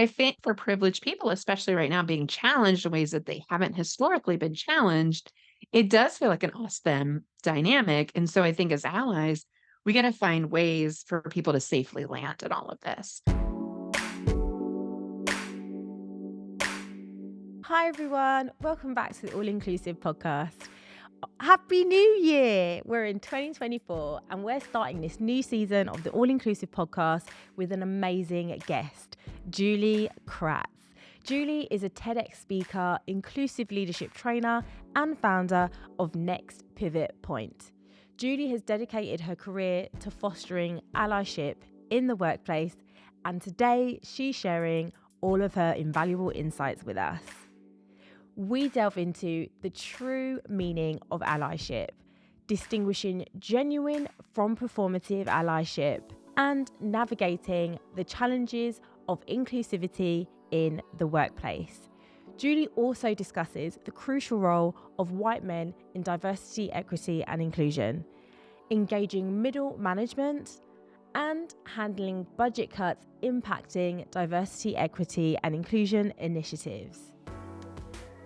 I think for privileged people, especially right now, being challenged in ways that they haven't historically been challenged, it does feel like an us them dynamic. And so I think as allies, we got to find ways for people to safely land in all of this. Hi everyone, welcome back to the All Inclusive podcast. Happy New Year! We're in 2024 and we're starting this new season of the All Inclusive podcast with an amazing guest, Julie Kratz. Julie is a TEDx speaker, inclusive leadership trainer, and founder of Next Pivot Point. Julie has dedicated her career to fostering allyship in the workplace, and today she's sharing all of her invaluable insights with us. We delve into the true meaning of allyship, distinguishing genuine from performative allyship, and navigating the challenges of inclusivity in the workplace. Julie also discusses the crucial role of white men in diversity, equity, and inclusion, engaging middle management, and handling budget cuts impacting diversity, equity, and inclusion initiatives.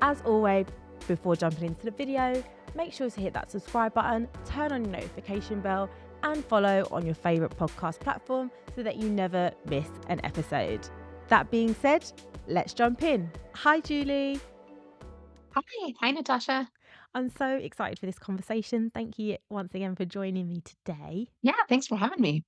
As always, before jumping into the video, make sure to hit that subscribe button, turn on your notification bell, and follow on your favourite podcast platform so that you never miss an episode. That being said, let's jump in. Hi, Julie. Hi. Hi, Natasha. I'm so excited for this conversation. Thank you once again for joining me today. Yeah, thanks for having me.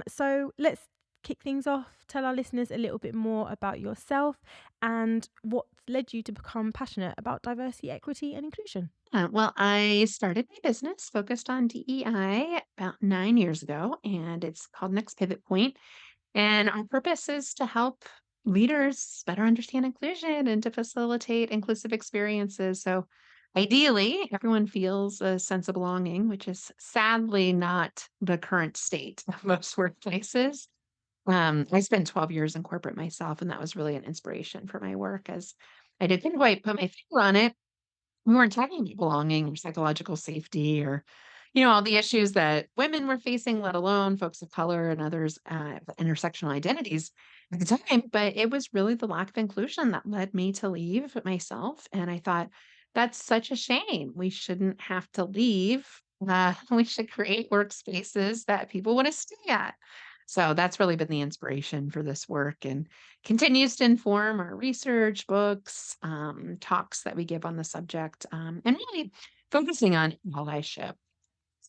So let's kick things off. Tell our listeners a little bit more about yourself and what led you to become passionate about diversity, equity, and inclusion. Well, I started my business focused on DEI about 9 years ago, and it's called Next Pivot Point. And our purpose is to help leaders better understand inclusion and to facilitate inclusive experiences. So, ideally, everyone feels a sense of belonging, which is sadly not the current state of most workplaces. I spent 12 years in corporate myself, and that was really an inspiration for my work as I didn't quite put my finger on it. We weren't talking about belonging or psychological safety or, all the issues that women were facing, let alone folks of color and others with intersectional identities at the time. But it was really the lack of inclusion that led me to leave myself. And I thought, that's such a shame. We shouldn't have to leave. We should create workspaces that people want to stay at. So that's really been the inspiration for this work and continues to inform our research, books, talks that we give on the subject, and really focusing on allyship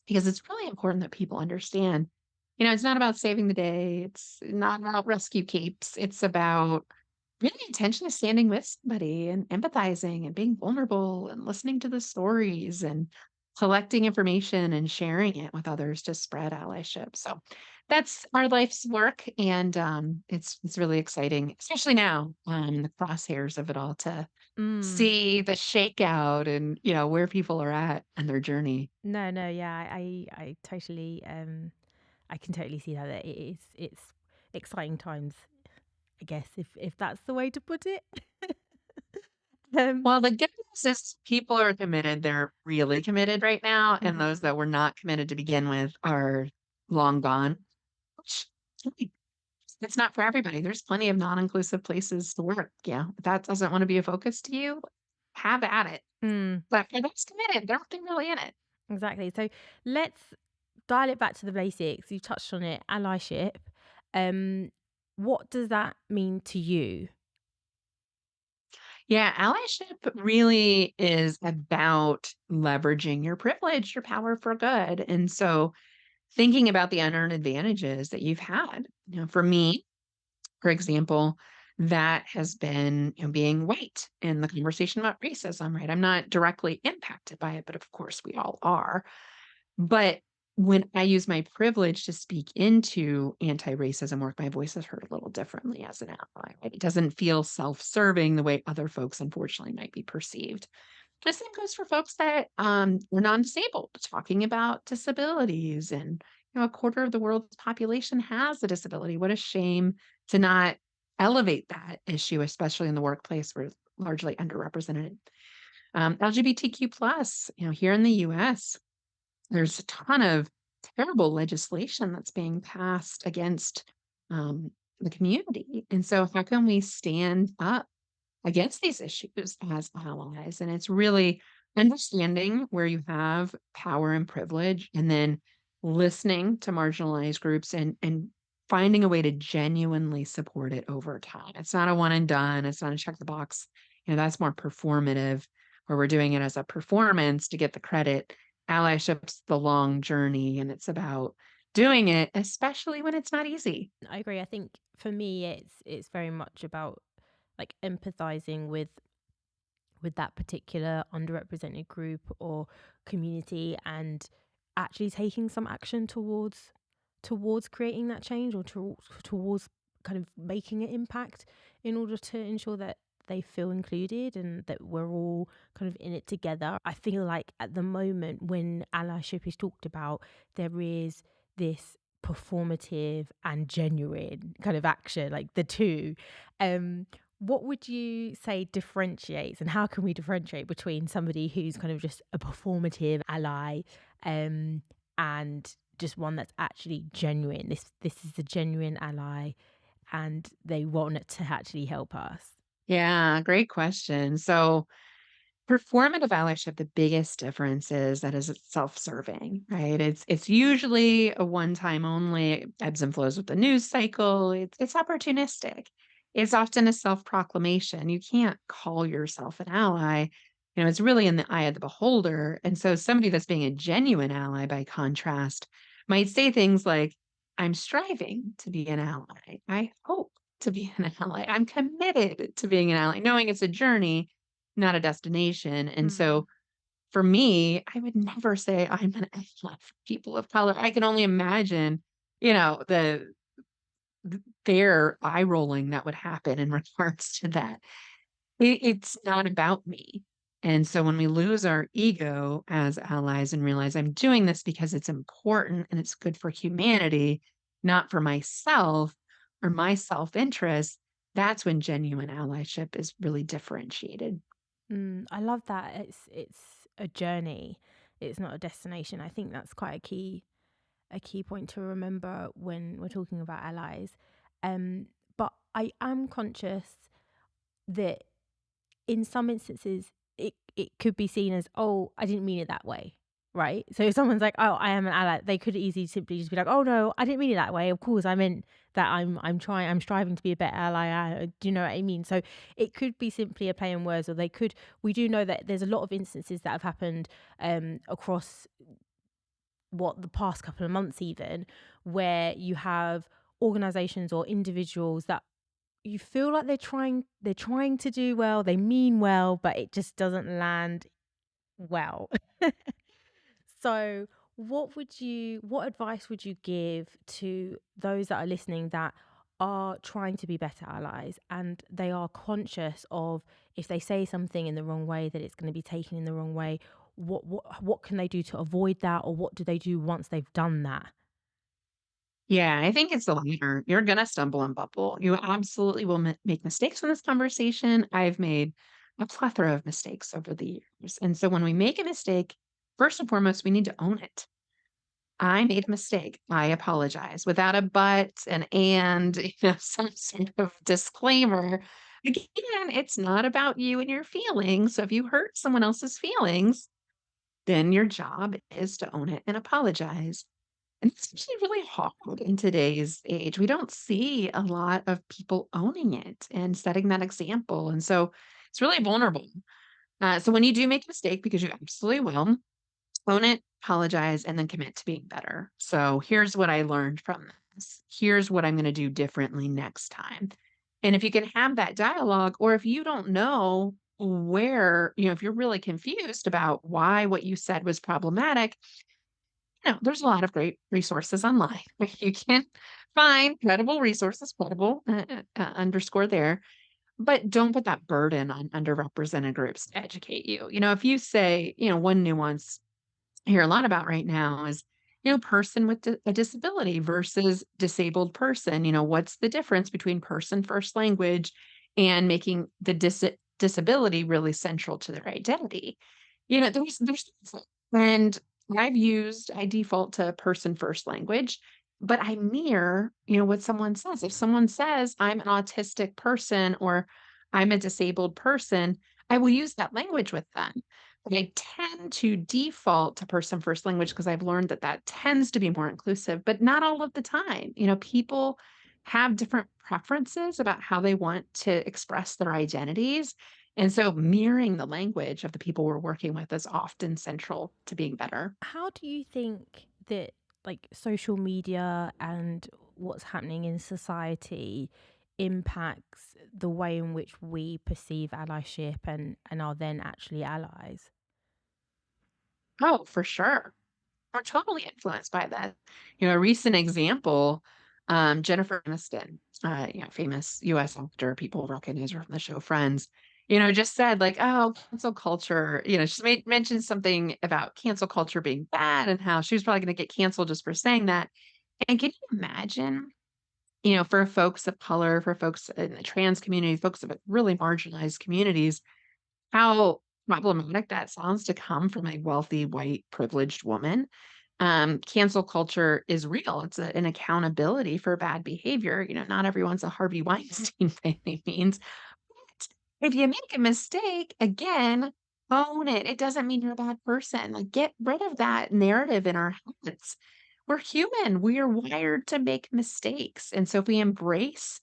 because it's really important that people understand. It's not about saving the day. It's not about rescue capes. It's about really intentionally standing with somebody and empathizing and being vulnerable and listening to the stories and collecting information and sharing it with others to spread allyship. So that's our life's work, and it's really exciting, especially now the crosshairs of it all to Mm. see the shakeout and where people are at and their journey. No, yeah, I totally, I can totally see how that it's exciting times, I guess, if that's the way to put it. um, Well, the good news is people are committed. They're really committed right now, and those mhm. that were not committed to begin with are long gone. Which, really, it's not for everybody. There's plenty of non-inclusive places to work. Yeah, if that doesn't want to be a focus to you, have at it. Mm, But for those committed, they're really in it. exactly. So let's dial it back to the basics. You touched on it, allyship. Um, what does that mean to you? Yeah, allyship really is about leveraging your privilege, your power for good. And so thinking about the unearned advantages that you've had. For me, for example, that has been, being white in the conversation about racism, right? I'm not directly impacted by it, but of course we all are. But when I use my privilege to speak into anti-racism work, my voice is heard a little differently as an ally, right? It doesn't feel self-serving the way other folks unfortunately might be perceived. The same goes for folks that are non-disabled, talking about disabilities and a quarter of the world's population has a disability. What a shame to not elevate that issue, especially in the workplace where it's largely underrepresented. LGBTQ plus, here in the US, there's a ton of terrible legislation that's being passed against the community. And so how can we stand up against these issues as allies? And it's really understanding where you have power and privilege and then listening to marginalized groups and finding a way to genuinely support it over time. It's not a one and done, it's not a check the box. That's more performative, where we're doing it as a performance to get the credit. Allyship's the long journey, and it's about doing it, especially when it's not easy. I agree. I think for me, it's very much about like empathizing with that particular underrepresented group or community, and actually taking some action towards creating that change, or towards kind of making an impact, in order to ensure that they feel included and that we're all kind of in it together. I feel like at the moment, when allyship is talked about, there is this performative and genuine kind of action, like the two. Um, what would you say differentiates, and how can we differentiate between somebody who's kind of just a performative ally, um, and just one that's actually genuine? This is a genuine ally, and they want it to actually help us. Yeah, great question. So performative allyship, the biggest difference is that is it's self-serving, right? It's usually a one-time only, it ebbs and flows with the news cycle. It's opportunistic. It's often a self-proclamation. You can't call yourself an ally. It's really in the eye of the beholder. And so somebody that's being a genuine ally, by contrast, might say things like, I'm striving to be an ally. I hope to be an ally. I'm committed to being an ally, knowing it's a journey, not a destination. And Mm. so for me, I would never say I'm an ally for people of color. I can only imagine, their eye rolling that would happen in regards to that. It's not about me. And so when we lose our ego as allies and realize I'm doing this because it's important and it's good for humanity, not for myself or my self interest, that's when genuine allyship is really differentiated. I love that. It's a journey. It's not a destination. I think that's quite a key point to remember when we're talking about allies. But I am conscious that in some instances it could be seen as, oh, I didn't mean it that way. Right. So if someone's like, oh, I am an ally, they could easily simply just be like, oh no, I didn't mean it that way. Of course I meant that I'm striving to be a better ally. Do you know what I mean? So it could be simply a play on words, or we do know that there's a lot of instances that have happened across the past couple of months even, where you have organizations or individuals that you feel like they're trying to do well, they mean well, but it just doesn't land well. So, what advice would you give to those that are listening that are trying to be better allies, and they are conscious of, if they say something in the wrong way, that it's going to be taken in the wrong way? What can they do to avoid that, or what do they do once they've done that? Yeah, I think it's the latter. You're gonna stumble and bumble. You absolutely will make mistakes in this conversation. I've made a plethora of mistakes over the years. And so when we make a mistake, first and foremost, we need to own it. I made a mistake. I apologize without a but, an and, some sort of disclaimer. Again, it's not about you and your feelings. So if you hurt someone else's feelings, then your job is to own it and apologize. And it's actually really hard in today's age. We don't see a lot of people owning it and setting that example. And so it's really vulnerable. So when you do make a mistake, because you absolutely will, own it, apologize, and then commit to being better. So here's what I learned from this. Here's what I'm going to do differently next time. And if you can have that dialogue, or if you don't know where, if you're really confused about why what you said was problematic, there's a lot of great resources online where you can find credible resources, credible underscore there, but don't put that burden on underrepresented groups to educate you. If you say, one nuance I hear a lot about right now is, person with a disability versus disabled person. What's the difference between person first language and making the disability really central to their identity? There's, and I default to person first language. but I mirror, what someone says. If someone says I'm an autistic person or I'm a disabled person, I will use that language with them. But I tend to default to person first language because I've learned that that tends to be more inclusive, but not all of the time. People have different preferences about how they want to express their identities. And so mirroring the language of the people we're working with is often central to being better. How do you think that like social media and what's happening in society impacts the way in which we perceive allyship and are then actually allies? Oh, for sure. We're totally influenced by that. A recent example, Jennifer Aniston, famous US actor, people recognize her from the show Friends, just said like, oh, cancel culture, she mentioned something about cancel culture being bad and how she was probably going to get canceled just for saying that. And can you imagine, for folks of color, for folks in the trans community, folks of really marginalized communities, how problematic that sounds to come from a wealthy, white, privileged woman. Cancel culture is real. It's an accountability for bad behavior. Not everyone's a Harvey Weinstein by any means. If you make a mistake, again, own it. It doesn't mean you're a bad person. Like, get rid of that narrative in our heads. We're human. We are wired to make mistakes. And so if we embrace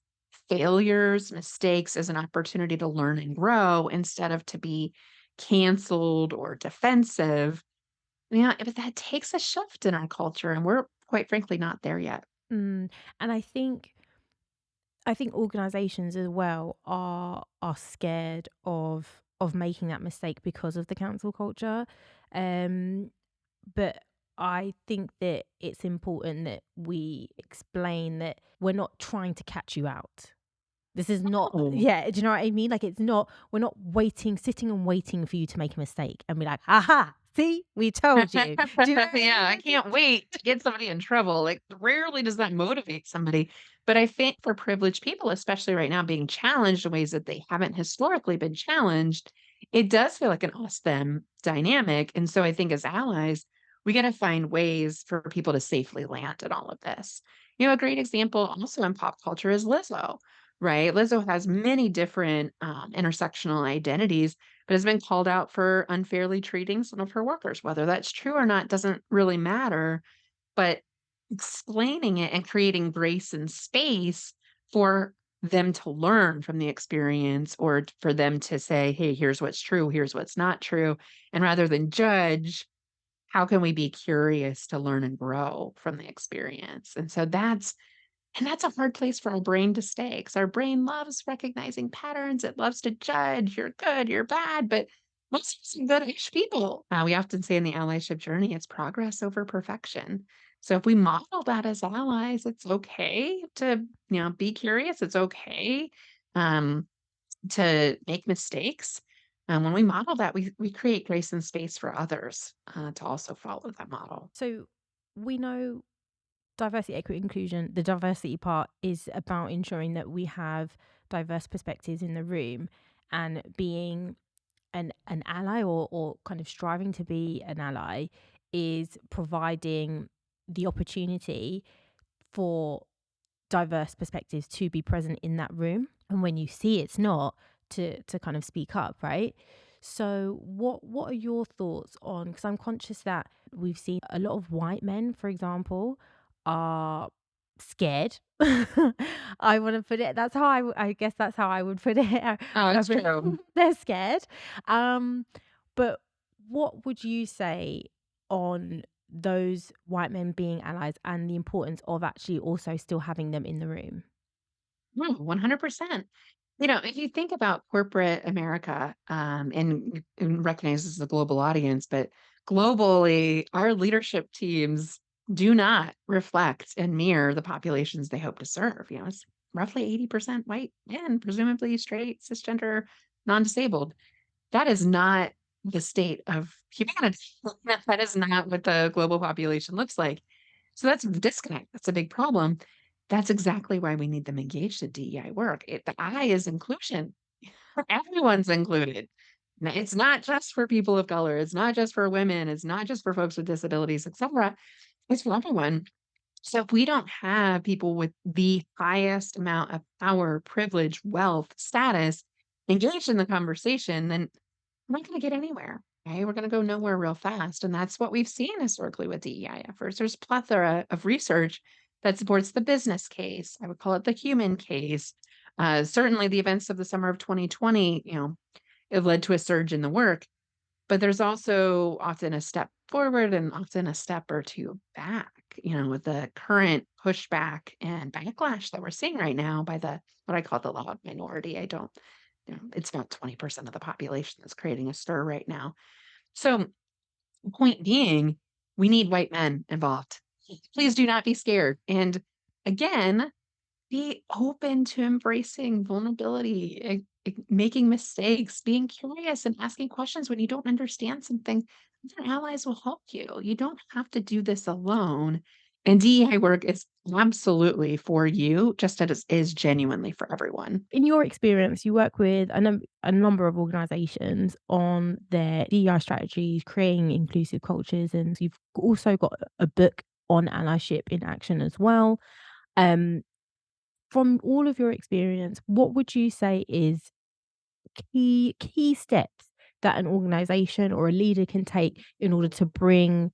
failures, mistakes as an opportunity to learn and grow instead of to be canceled or defensive, but that takes a shift in our culture. And we're quite frankly not there yet. Mm. And I think organizations as well are scared of making that mistake because of the cancel culture. Um but I think that it's important that we explain that we're not trying to catch you out. This is not, Oh, yeah, do you know what I mean? Like, we're not waiting, sitting and waiting for you to make a mistake and be like, "Aha, see, we told you." Do you know what I yeah, mean? I Like, it's can't wait to get somebody in trouble. Like, rarely does that motivate somebody. But I think for privileged people, especially right now, being challenged in ways that they haven't historically been challenged, it does feel like an us them dynamic. And so I think as allies, we got to find ways for people to safely land in all of this. A great example also in pop culture is Lizzo, right? Lizzo has many different intersectional identities but has been called out for unfairly treating some of her workers. Whether that's true or not doesn't really matter, but explaining it and creating grace and space for them to learn from the experience or for them to say, hey, here's what's true, here's what's not true. And rather than judge, how can we be curious to learn and grow from the experience? And that's a hard place for our brain to stay because our brain loves recognizing patterns. It loves to judge, you're good, you're bad, but most of us are good-ish people. We often say in the allyship journey, it's progress over perfection. So if we model that as allies, it's okay to, be curious. It's okay um, to make mistakes. When we model that, we create grace and space for others to also follow that model. so we know diversity, equity, inclusion, the diversity part is about ensuring that we have diverse perspectives in the room and being an ally or kind of striving to be an ally is providing the opportunity for diverse perspectives to be present in that room. And when you see it's not, to kind of speak up, right? So what are your thoughts on, because I'm conscious that we've seen a lot of white men, for example, are scared. I want to put it. That's how I guess that's how I would put it. Oh, I it's feel- true. they're scared. Um, but what would you say on those white men being allies and the importance of actually also still having them in the room? No, 100%. If you think about corporate America, and recognize this as a global audience, but globally, our leadership teams do not reflect and mirror the populations they hope to serve. It's roughly 80% white men, presumably straight, cisgender, non-disabled. That is not the state of humanity. That is not what the global population looks like. So that's a disconnect. That's a big problem. That's exactly why we need them engaged in DEI work. The I is inclusion. Everyone's included. It's not just for people of color. It's not just for women. It's not just for folks with disabilities, etc. It's for everyone. So if we don't have people with the highest amount of power, privilege, wealth, status engaged in the conversation, then we're not going to get anywhere. Okay, we're going to go nowhere real fast, and that's what we've seen historically with DEI efforts. There's plethora of research that supports the business case. I would call it the human case. Certainly, the events of the summer of 2020, it led to a surge in the work. But there's also often a step forward and often a step or two back, with the current pushback and backlash that we're seeing right now by what I call the loud minority. I don't, it's about 20% of the population that's creating a stir right now. So, point being, we need white men involved. Please do not be scared. And again, be open to embracing vulnerability, making mistakes, being curious and asking questions when you don't understand something. Other allies will help you. You don't have to do this alone. And DEI work is absolutely for you, just as it is genuinely for everyone. In your experience, you work with a number of organizations on their DEI strategies, creating inclusive cultures, and you've also got a book on allyship in action as well. Um, from all of your experience, what would you say is key steps that an organization or a leader can take in order to bring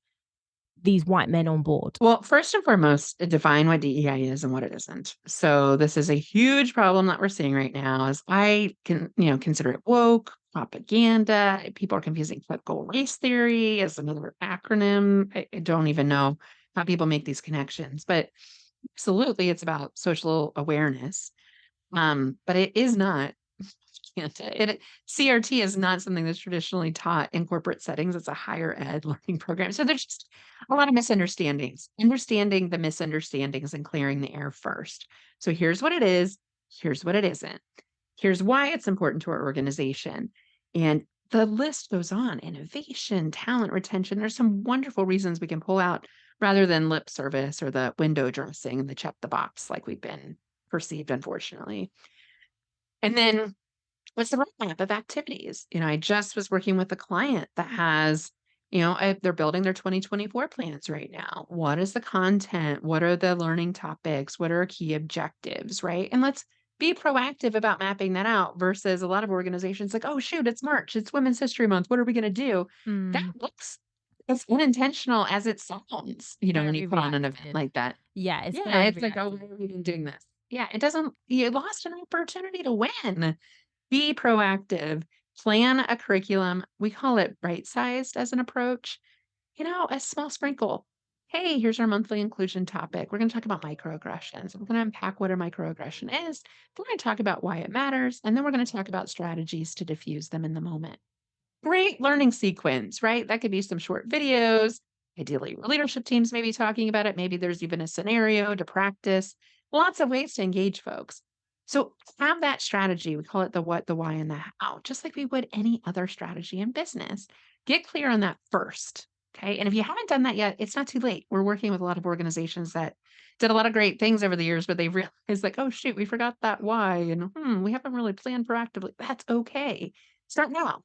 these white men on board? Well, first and foremost, define what DEI is and what it isn't. So this is a huge problem that we're seeing right now is I can, consider it woke, propaganda. People are confusing critical race theory as another acronym. I don't even know how people make these connections, but absolutely it's about social awareness. But it is not CRT is not something that's traditionally taught in corporate settings. It's a higher ed learning program. So there's just a lot of misunderstandings. Understanding the misunderstandings and clearing the air first. So here's what it is. Here's what it isn't. Here's why it's important to our organization. And the list goes on: innovation, talent retention. There's some wonderful reasons we can pull out rather than lip service or the window dressing and the check the box like we've been perceived, unfortunately. And then what's the roadmap of activities? I just was working with a client that has, they're building their 2024 plans right now. What is the content? What are the learning topics? What are key objectives? Right. And let's be proactive about mapping that out versus a lot of organizations like, oh, shoot, it's March, it's Women's History Month. What are we going to do? That Mm, looks as unintentional as it sounds, when you very put on an event reactive. like that. Yeah, it's Yeah. very It's like, oh, reactive. why are we even doing this? Yeah. It doesn't, you lost an opportunity to win. Be proactive, plan a curriculum. We call it right-sized as an approach, a small sprinkle. Hey, here's our monthly inclusion topic. We're going to talk about microaggressions. We're going to unpack what a microaggression is. We're going to talk about why it matters. And then we're going to talk about strategies to diffuse them in the moment. Great learning sequence, right? That could be some short videos. Ideally, your leadership teams may be talking about it. Maybe there's even a scenario to practice. Lots of ways to engage folks. So have that strategy. We call it the what, the why, and the how, just like we would any other strategy in business. Get clear on that first. Okay. And if you haven't done that yet, it's not too late. We're working with a lot of organizations that did a lot of great things over the years, but they've realized like, oh shoot, we forgot that why. And we haven't really planned proactively. That's okay. Start now.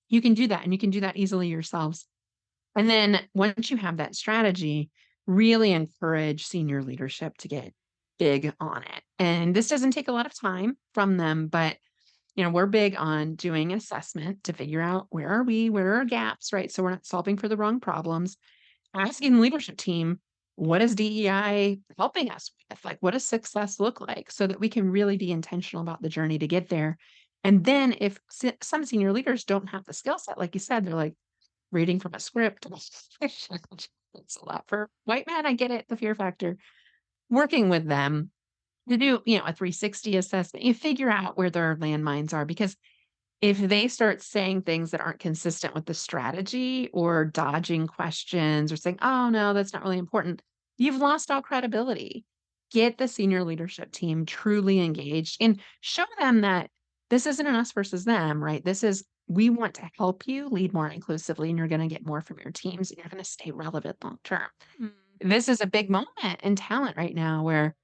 You can do that, and you can do that easily yourselves. And then once you have that strategy, really encourage senior leadership to get big on it. And this doesn't take a lot of time from them, but we're big on doing assessment to figure out where are we, where are our gaps, right? So we're not solving for the wrong problems. Asking the leadership team, what is DEI helping us with? Like, what does success look like so that we can really be intentional about the journey to get there? And then if some senior leaders don't have the skill set, like you said, they're like reading from a script. It's a lot for white men. I get it, the fear factor. Working with them to do, a 360 assessment, you figure out where their landmines are because if they start saying things that aren't consistent with the strategy or dodging questions or saying, "Oh, no, that's not really important," you've lost all credibility. Get the senior leadership team truly engaged and show them that this isn't an us versus them, right? This is we want to help you lead more inclusively, and you're gonna get more from your teams, and you're gonna stay relevant long term. Mm. This is a big moment in talent right now where,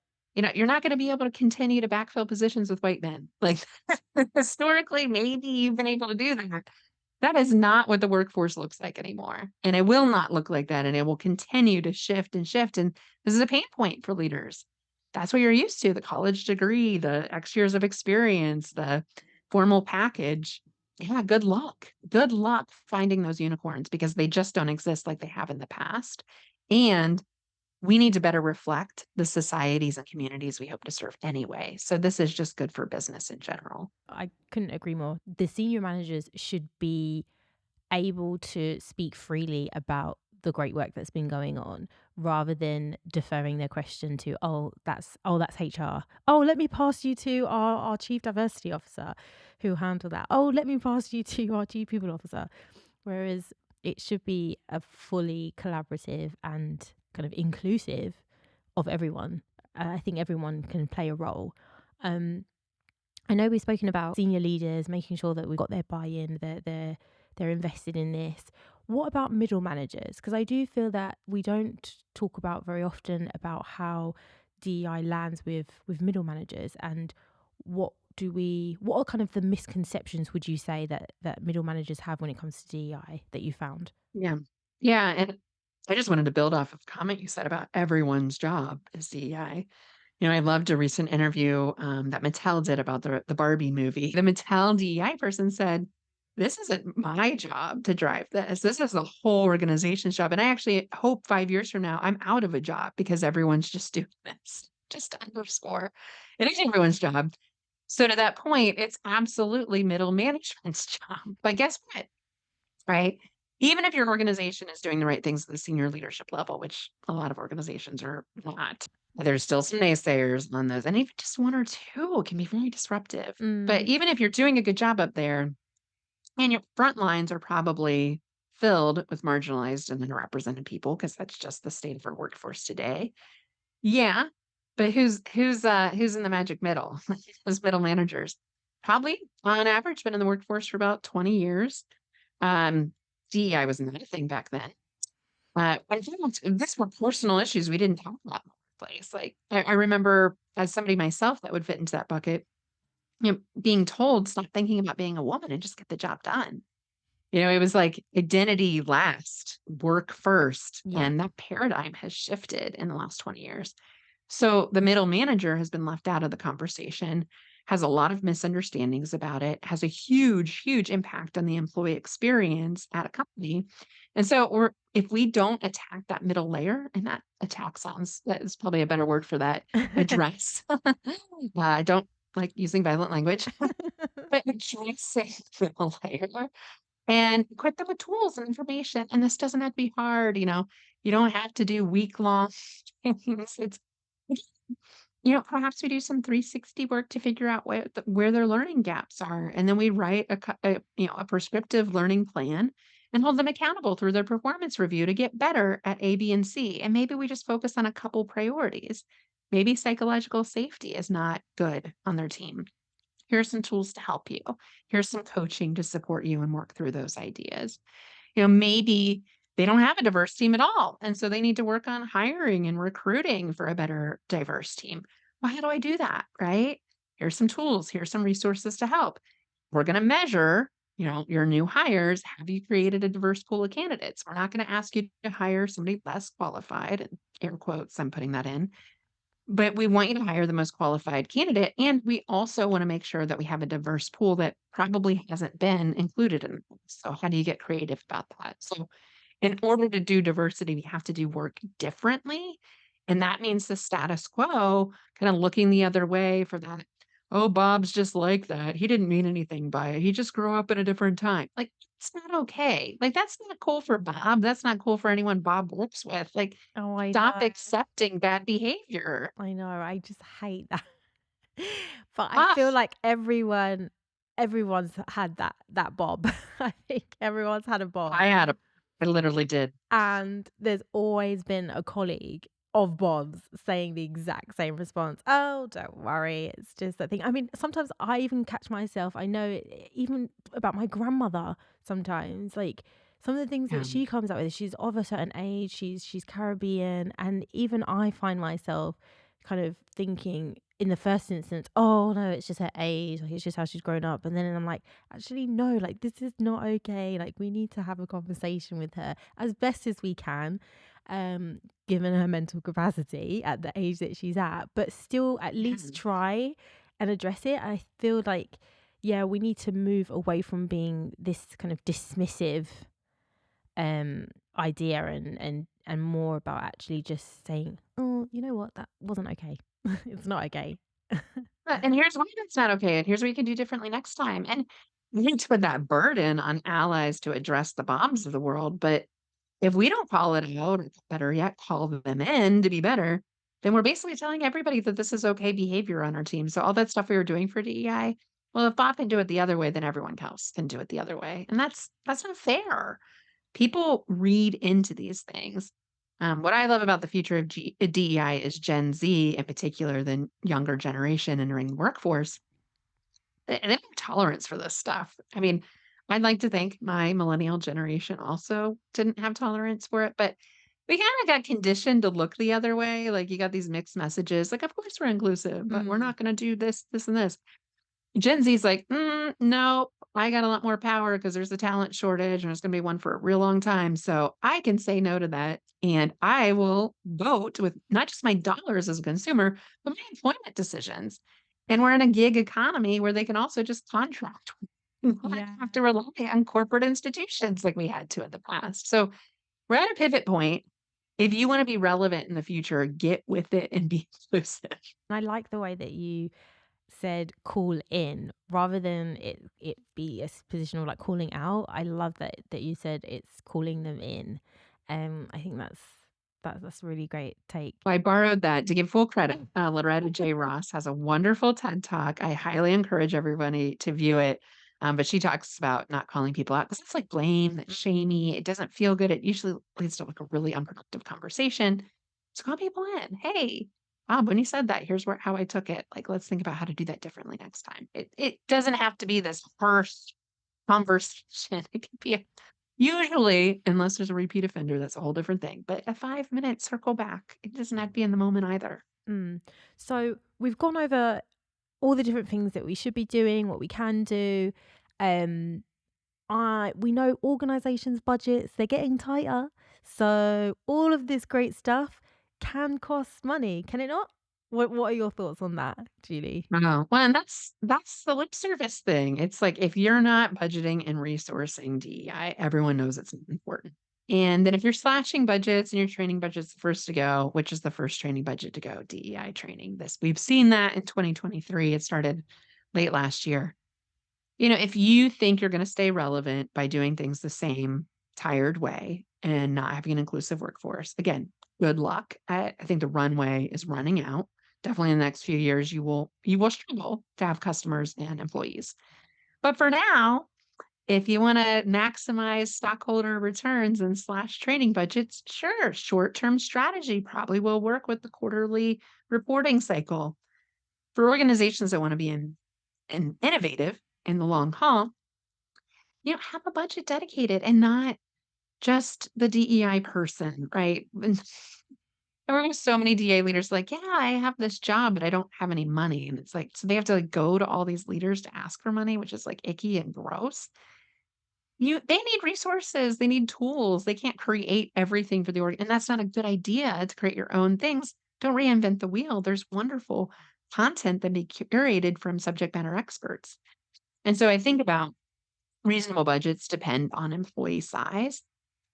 you're not gonna be able to continue to backfill positions with white men. Like, historically, maybe you've been able to do that, That is not what the workforce looks like anymore, and it will not look like that, and it will continue to shift and shift, and this is a pain point for leaders. That's what you're used to, the college degree, the X years of experience, the formal package. Yeah, good luck. Good luck finding those unicorns because they just don't exist like they have in the past, and we need to better reflect the societies and communities we hope to serve anyway, so this is just good for business in general. I couldn't agree more. The senior managers should be able to speak freely about the great work that's been going on rather than deferring their question to, that's HR. Oh, let me pass you to our chief diversity officer who handle that. Oh, let me pass you to our chief people officer. Whereas it should be a fully collaborative and kind of inclusive of everyone. I think everyone can play a role. Um, I know we've spoken about senior leaders, making sure that we've got their buy-in, that they're invested in this. What about middle managers? Because I do feel that we don't talk about very often about how DEI lands with middle managers, and what are kind of the misconceptions, would you say, that middle managers have when it comes to DEI that you found? Yeah. Yeah, and I just wanted to build off of a comment you said about everyone's job is DEI. I loved a recent interview, that Mattel did about the Barbie movie. The Mattel DEI person said, "This isn't my job to drive this. This is the whole organization's job, and I actually hope 5 years from now, I'm out of a job because everyone's just doing this." Just to underscore, it is everyone's job. So to that point, it's absolutely middle management's job. But guess what? Right? Even if your organization is doing the right things at the senior leadership level, which a lot of organizations are not, there's still some naysayers on those, and even just 1 or 2 can be very disruptive. But Mm, even if you're doing a good job up there and your front lines are probably filled with marginalized and underrepresented people, because that's just the state of our workforce today. Yeah, but who's in the magic middle? Those middle managers. Probably, on average, been in the workforce for about 20 years. um, DEI was not a thing back then. In fact, this were personal issues we didn't talk about in the workplace. Like, I remember as somebody myself that would fit into that bucket, being told, "Stop thinking about being a woman and just get the job done." It was like identity last, work first, yeah. and that paradigm has shifted in the last 20 years. So the middle manager has been left out of the conversation, has a lot of misunderstandings about it, has a huge, huge impact on the employee experience at a company. And so if we don't attack that middle layer, and that attack sounds that is probably a better word for that, address. I don't like using violent language, but address the middle layer and equip them with tools and information. And this doesn't have to be hard. You don't have to do week-long things. Perhaps we do some 360 work to figure out where their learning gaps are, and then we write a prescriptive learning plan and hold them accountable through their performance review to get better at A, B, and C. And maybe we just focus on a couple priorities. Maybe psychological safety is not good on their team. Here's some tools to help you. Here's some coaching to support you and work through those ideas. Maybe they don't have a diverse team at all. And so they need to work on hiring and recruiting for a better diverse team. Well, how do I do that? Right? Here's some tools. Here's some resources to help. We're going to measure, your new hires. Have you created a diverse pool of candidates? We're not going to ask you to hire somebody less qualified. And air quotes, I'm putting that in. But we want you to hire the most qualified candidate, and we also wanna make sure that we have a diverse pool that probably hasn't been included in this. So how do you get creative about that? So in order to do diversity, we have to do work differently, and that means the status quo kinda looking the other way for that, "Oh, Bob's just like that. He didn't mean anything by it. He just grew up in a different time." Like, it's not okay. Like, that's not cool for Bob. That's not cool for anyone Bob works with. Like, Oh, I stop know. accepting bad behavior. I know. I just hate that. But I Ah, feel like everyone's had that Bob. I think everyone's had a Bob. I literally did. And there's always been a colleague of Bob's saying the exact same response. "Oh, don't worry, it's just that thing." I mean, sometimes I even catch myself, I know it even about my grandmother sometimes, like, some of the things that Yeah. she comes up with, she's of a certain age, she's Caribbean, and even I find myself kind of thinking, in the first instance, oh no, it's just her age, like it's just how she's grown up. And then I'm like, actually, no, like this is not okay. Like we need to have a conversation with her as best as we can, um, given her mental capacity at the age that she's at, but still at least Yeah. try and address it. I feel like, yeah, we need to move away from being this kind of dismissive um idea and more about actually just saying, oh, you know what, that wasn't okay. It's not okay. And here's why that's not okay, and here's what you can do differently next time. And we need to put that burden on allies to address the bombs of the world. But if we don't call it out, or better yet, call them in to be better, then we're basically telling everybody that this is okay behavior on our team. So all that stuff we were doing for DEI, well, if Bob can do it the other way, then everyone else can do it the other way. And that's not fair. People read into these things. What I love about the future of DEI is Gen Z, in particular, the younger generation entering the workforce. They have tolerance for this stuff. I mean, I'd like to think my millennial generation also didn't have tolerance for it, but we kind of got conditioned to look the other way. Like you got these mixed messages, like, of course we're inclusive, but we're Mm, not going to do this, this, and this. Gen Z's like, no, I got a lot more power because there's a talent shortage and there's going to be one for a real long time. So I can say no to that. And I will vote with not just my dollars as a consumer, but my employment decisions. And we're in a gig economy where they can also just contract and not yeah. have to rely on corporate institutions like we had to in the past. So we're at a pivot point. If you want to be relevant in the future, get with it and be inclusive. And I like the way that you said call in rather than it be a position of like calling out. I love that you said it's calling them in. I think that's a really great take. Well, I borrowed that to give full credit. Loretta J. Ross has a wonderful TED Talk. I highly encourage everybody to view it. But she talks about not calling people out because it's like blame, that's shamey. It doesn't feel good. It usually leads to like a really unproductive conversation. So call people in. Hey, Bob, when you said that, here's how I took it. Like, let's think about how to do that differently next time. It doesn't have to be this harsh conversation. It can be usually, unless there's a repeat offender, that's a whole different thing, but a 5-minute circle back, it doesn't have to be in the moment either. Mm. So we've gone over all the different things that we should be doing, what we can do. Um, I we know organizations' budgets, they're getting tighter. So all of this great stuff can cost money, can it not? What are your thoughts on that, Julie? Oh, well, and that's the lip service thing. It's like if you're not budgeting and resourcing DEI, everyone knows it's not important. And then if you're slashing budgets and your training budget's the first to go, which is the first training budget to go, DEI training. This we've seen that in 2023. It started late last year. If you think you're going to stay relevant by doing things the same tired way and not having an inclusive workforce, again, good luck. I think the runway is running out. Definitely in the next few years, you will struggle to have customers and employees. But for now, if you want to maximize stockholder returns and slash training budgets, sure, short-term strategy probably will work with the quarterly reporting cycle. For organizations that want to be innovative in the long haul, have a budget dedicated and not just the DEI person, right? And there were so many DA leaders like, yeah, I have this job, but I don't have any money. And it's like, so they have to like go to all these leaders to ask for money, which is like icky and gross. They need resources, they need tools. They can't create everything for the org. And that's not a good idea to create your own things. Don't reinvent the wheel. There's wonderful content that be curated from subject matter experts. And so I think about reasonable budgets depend on employee size.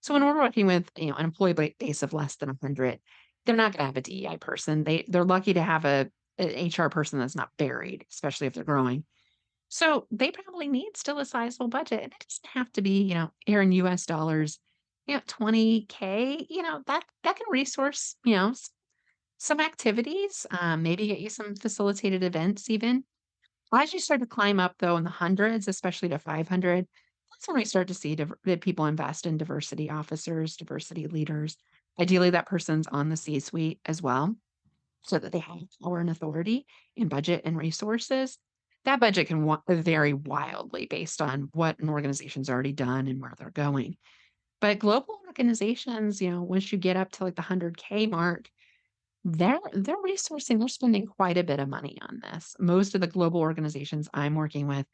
So when we're working with, an employee base of less than 100, they're not going to have a DEI person. They're lucky to have an HR person that's not buried, especially if they're growing. So they probably need still a sizable budget. And it doesn't have to be, here in US dollars, 20K, that can resource, some activities, maybe get you some facilitated events even. As you start to climb up, though, in the hundreds, especially to 500, that's when we start to see that people invest in diversity officers, diversity leaders. Ideally, that person's on the C-suite as well, so that they have power and authority in budget and resources. That budget can vary wildly based on what an organization's already done and where they're going. But global organizations, once you get up to like the 100K mark, They're resourcing, they're spending quite a bit of money on this. Most of the global organizations I'm working with,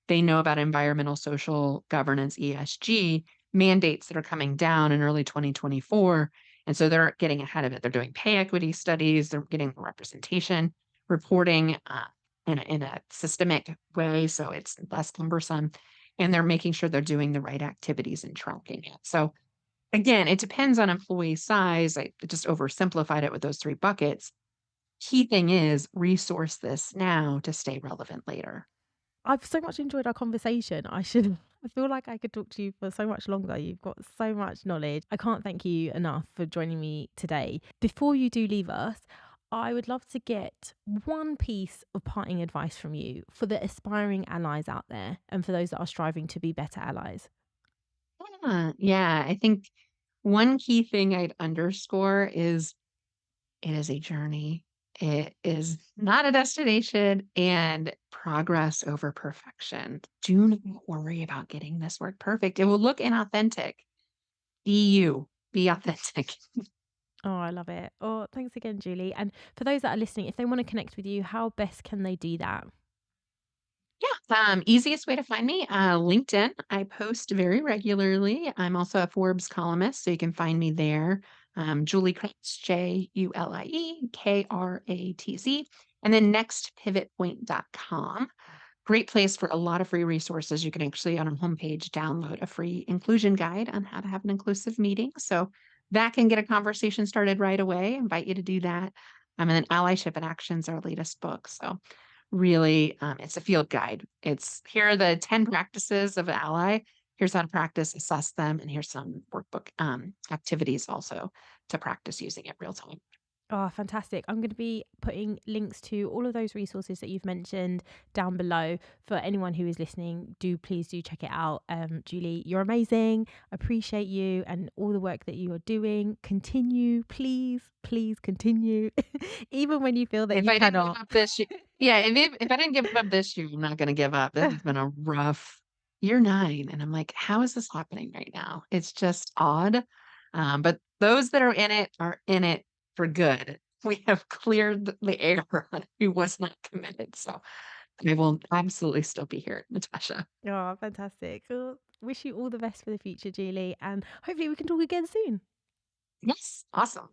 they know about environmental, social governance, ESG mandates that are coming down in early 2024. And so they're getting ahead of it. They're doing pay equity studies, they're getting representation, reporting in a systemic way. So it's less cumbersome. And they're making sure they're doing the right activities and tracking it. So again, it depends on employee size. I just oversimplified it with those three buckets. Key thing is resource this now to stay relevant later. I've so much enjoyed our conversation. I feel like I could talk to you for so much longer. You've got so much knowledge. I can't thank you enough for joining me today. Before you do leave us, I would love to get one piece of parting advice from you for the aspiring allies out there and for those that are striving to be better allies. Yeah, I think one key thing I'd underscore is it is a journey. It is not a destination and progress over perfection. Do not worry about getting this work perfect. It will look inauthentic. Be you, be authentic. Oh, I love it. Oh, thanks again, Julie. And for those that are listening, if they want to connect with you, how best can they do that? Yeah, easiest way to find me, LinkedIn. I post very regularly. I'm also a Forbes columnist, so you can find me there. Julie Kratz, JuliekRatz, and then nextpivotpoint.com. Great place for a lot of free resources. You can actually, on our homepage, download a free inclusion guide on how to have an inclusive meeting. So that can get a conversation started right away. I invite you to do that. And then Allyship in Action's our latest book. So really, it's a field guide. It's here are the 10 practices of an ally. Here's how to practice, assess them, and here's some workbook activities also to practice using it real time. Oh, fantastic. I'm going to be putting links to all of those resources that you've mentioned down below for anyone who is listening. Please do check it out. Julie, you're amazing. Appreciate you and all the work that you are doing. Continue, please continue. Even when you feel that If you I didn't give cannot. up this year, yeah, if I didn't give up this year, I'm not gonna give up. This has been a rough year 9, and I'm like, "How is this happening right now?" It's just odd, but those that are in it for good. We have cleared the air on who was not committed, so I will absolutely still be here, Natasha. Oh, fantastic. Well, wish you all the best for the future, Julie. And hopefully we can talk again soon. Yes, awesome.